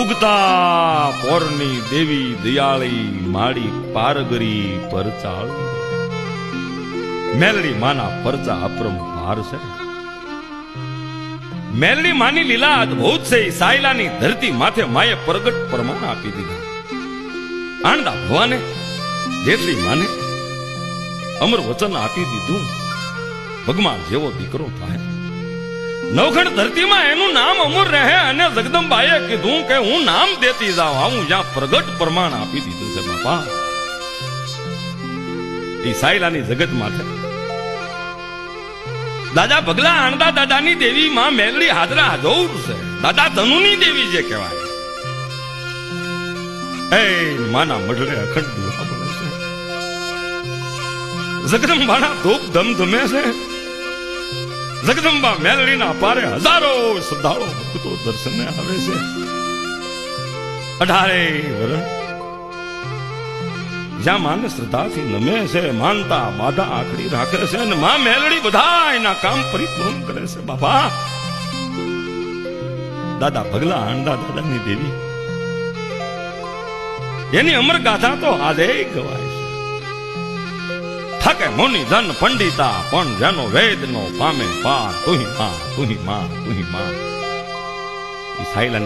ઉગતા પોરની દેવી દયાળી માડી પારગરી પરચાળ મેલડી માના પરચા અપરંપાર છે. મેલડી માની લીલા અદભુત છે. સાયલાની ધરતી માથે માએ પ્રગટ પ્રમાણ આપી દીધા. આણંદા ભવાને જેટલી માને અમર વચન આપી દીધું, ભગવાન જેવો દીકરો થાય. નવખંડ ધરતીમાં એનું નામ અમર રહે. અને જગદંબાએ કીધું કે હું નામ દેતી જાઉં, આવું જ્યાં પ્રગટ પ્રમાણ આપી દીધું છે બાપા. એ સાયલાની જગત માથે દાદા ભગલા આણંદા દાદાની દેવી માં મેલડી હાજરા હાજર છે. દાદા ધનુની દેવી જે કહેવાય. એ માના મઢડે અખંડ દીવા બને છે. જગદંબાના ધૂપ ધમધમે છે. જગદંબા મેલડીના પારે હજારો શ્રદ્ધાળુ ભક્તો દર્શને આવે છે. 18 વર્ષ જ્યાં માને શ્રદ્ધાથી નમે છે, માનતા બાધા આખડી રાખે છે, અને માં મેલડી બધા એના કામ પરિપૂર્ણ કરે છે બાપા. દાદા ભગલા આણંદા દાદાની દેવી એની અમર ગાથા તો આજે ગવાય છે. થકે મુનિ ધન પંડિતા પણ જેનો વેદ નો પામે પાર, તુહી માં તુહી માં તુહી માં. સાયલાની